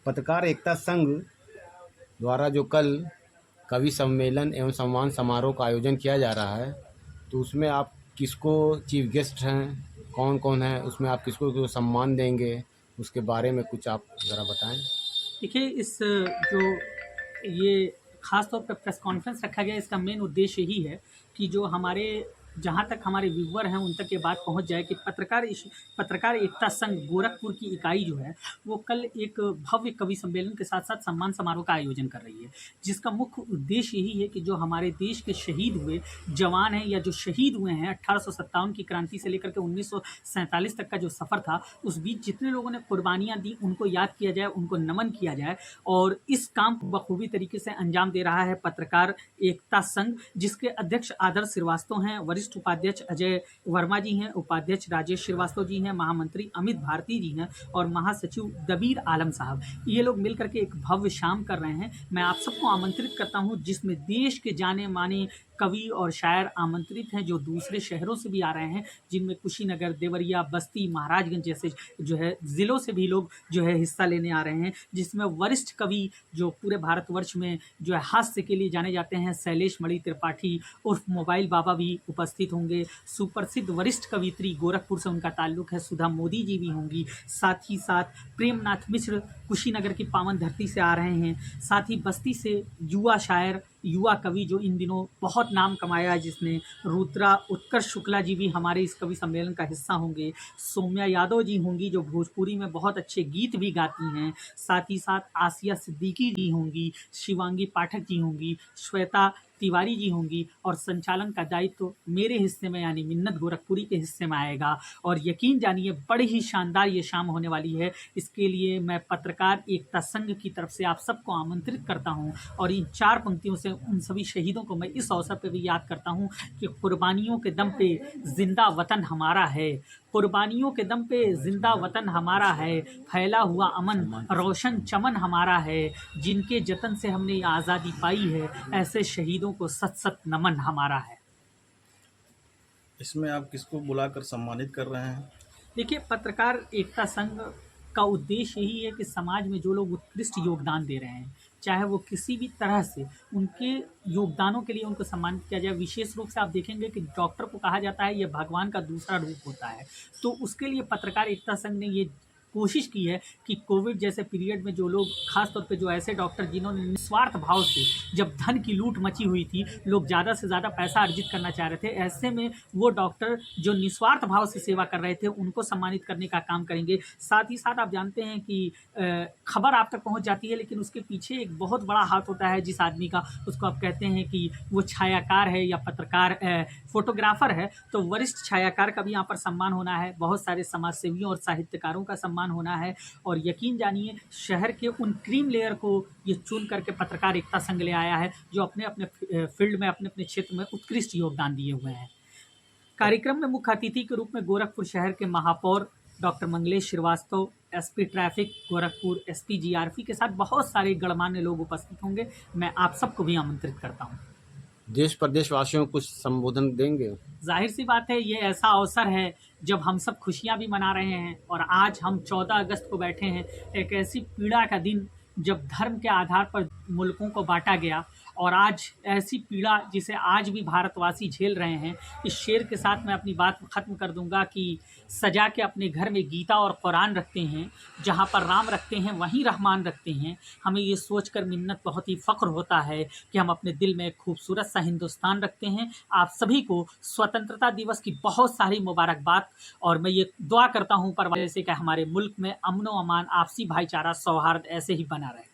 पत्रकार एकता संघ द्वारा जो कल कवि सम्मेलन एवं सम्मान समारोह का आयोजन किया जा रहा है, तो उसमें आप किसको चीफ गेस्ट हैं, कौन कौन है उसमें, आप किसको को सम्मान देंगे, उसके बारे में कुछ आप ज़रा बताएं। देखिए, इस जो ये ख़ास तौर पे प्रेस कॉन्फ्रेंस रखा गया, इसका मेन उद्देश्य यही है कि जो हमारे जहाँ तक हमारे व्यूअर हैं उन तक ये बात पहुँच जाए कि पत्रकार एकता संघ गोरखपुर की इकाई जो है वो कल एक भव्य कवि सम्मेलन के साथ साथ सम्मान समारोह का आयोजन कर रही है, जिसका मुख्य उद्देश्य यही है कि जो हमारे देश के शहीद हुए जवान हैं या जो शहीद हुए हैं 1857 की क्रांति से लेकर के 1947 तक का जो सफ़र था, उस बीच जितने लोगों ने कुर्बानियाँ दी उनको याद किया जाए, उनको नमन किया जाए। और इस काम को बखूबी तरीके से अंजाम दे रहा है पत्रकार एकता संघ, जिसके अध्यक्ष आदर्श श्रीवास्तव हैं, वरिष्ठ उपाध्यक्ष अजय वर्मा जी हैं, उपाध्यक्ष राजेश श्रीवास्तव जी हैं, महामंत्री अमित भारती जी हैं और महासचिव दबीर आलम साहब। ये लोग मिलकर के एक भव्य शाम कर रहे हैं। मैं आप सबको आमंत्रित करता हूं, जिसमें देश के जाने माने कवि और शायर आमंत्रित हैं जो दूसरे शहरों से भी आ रहे हैं, जिनमें कुशीनगर, देवरिया, बस्ती, महाराजगंज जैसे जो है ज़िलों से भी लोग जो है हिस्सा लेने आ रहे हैं, जिसमें वरिष्ठ कवि जो पूरे भारतवर्ष में जो है हास्य के लिए जाने जाते हैं, शैलेश मणि त्रिपाठी उर्फ मोबाइल बाबा भी उपस्थित होंगे। सुप्रसिद्ध वरिष्ठ कवित्री, गोरखपुर से उनका ताल्लुक है, सुधा मोदी जी भी होंगी। साथ ही साथ प्रेमनाथ मिश्र कुशीनगर की पावन धरती से आ रहे हैं। साथ ही बस्ती से युवा शायर, युवा कवि जो इन दिनों बहुत नाम कमाया है, जिसने रुद्रा उत्कर्ष शुक्ला जी भी हमारे इस कवि सम्मेलन का हिस्सा होंगे। सौम्या यादव जी होंगी जो भोजपुरी में बहुत अच्छे गीत भी गाती हैं। साथ ही साथ आसिया सिद्दीकी जी होंगी, शिवांगी पाठक जी होंगी, श्वेता तिवारी जी होंगी और संचालन का दायित्व मेरे हिस्से में यानी मिन्नत गोरखपुरी के हिस्से में आएगा। और यकीन जानिए बड़ी ही शानदार ये शाम होने वाली है। इसके लिए मैं पत्रकार एकता संघ की तरफ से आप सबको आमंत्रित करता हूं और इन 4 पंक्तियों से उन सभी शहीदों को मैं इस अवसर पर भी याद करता हूं कि कुर्बानियों के दम पे जिंदा वतन हमारा है, कुर्बानियों के दम पे जिंदा वतन हमारा है, फैला हुआ अमन रोशन चमन हमारा है, जिनके जतन से हमने आज़ादी पाई है, ऐसे शहीदों को सत सत नमन हमारा है। इसमें आप किसको बुलाकर सम्मानित कर रहे हैं? देखिए, पत्रकार एकता संघ का उद्देश्य यही है कि समाज में जो लोग उत्कृष्ट योगदान दे रहे हैं, चाहे वो किसी भी तरह से, उनके योगदानों के लिए उनको सम्मानित किया जाए। विशेष रूप से आप देखेंगे कि डॉक्टर को कहा जाता है ये भगवान का दूसरा रूप होता है, तो उसके लिए पत्रकार एकता संघ ने ये कोशिश की है कि कोविड जैसे पीरियड में जो लोग, खास तौर पे जो ऐसे डॉक्टर जिन्होंने निस्वार्थ भाव से, जब धन की लूट मची हुई थी, लोग ज़्यादा से ज़्यादा पैसा अर्जित करना चाह रहे थे, ऐसे में वो डॉक्टर जो निस्वार्थ भाव से सेवा कर रहे थे उनको सम्मानित करने का काम करेंगे। साथ ही साथ आप जानते हैं कि खबर आप तक पहुंच जाती है, लेकिन उसके पीछे एक बहुत बड़ा हाथ होता है जिस आदमी का, उसको आप कहते हैं कि वो छायाकार है या पत्रकार फोटोग्राफर है। तो वरिष्ठ छायाकार का भी यहाँ पर सम्मान होना है, बहुत सारे समाज सेवियों और साहित्यकारों का सम्मान होना है। और यकीन जानिए शहर के उन क्रीम लेयर को ये चुन करके पत्रकार एकता संघ ले आया है जो अपने अपने फील्ड में, अपने अपने क्षेत्र में उत्कृष्ट योगदान दिए हुए हैं। कार्यक्रम में मुख्य अतिथि के रूप में गोरखपुर शहर के महापौर doctor Mangalesh Srivastava, SP traffic Gorakhpur, SP GRP के साथ बहुत सारे गणमान्य लोग उपस्थित होंगे। मैं आप सबको भी आमंत्रित करता हूँ। देश प्रदेश वासियों को कुछ संबोधन देंगे? जाहिर सी बात है, ये ऐसा अवसर है जब हम सब खुशियां भी मना रहे हैं और आज हम 14 अगस्त को बैठे हैं, एक ऐसी पीड़ा का दिन जब धर्म के आधार पर मुल्कों को बांटा गया, और आज ऐसी पीड़ा जिसे आज भी भारतवासी झेल रहे हैं। इस शेर के साथ मैं अपनी बात ख़त्म कर दूंगा कि सजा के अपने घर में गीता और कुरान रखते हैं, जहाँ पर राम रखते हैं वहीं रहमान रखते हैं। हमें ये सोचकर मिन्नत बहुत ही फ़ख्र होता है कि हम अपने दिल में एक खूबसूरत सा हिंदुस्तान रखते हैं। आप सभी को स्वतंत्रता दिवस की बहुत सारी मुबारकबाद, और मैं ये दुआ करता हूँ परमात्मा से कि हमारे मुल्क में अमन व अमान, आपसी भाईचारा, सौहार्द ऐसे ही बना रहे।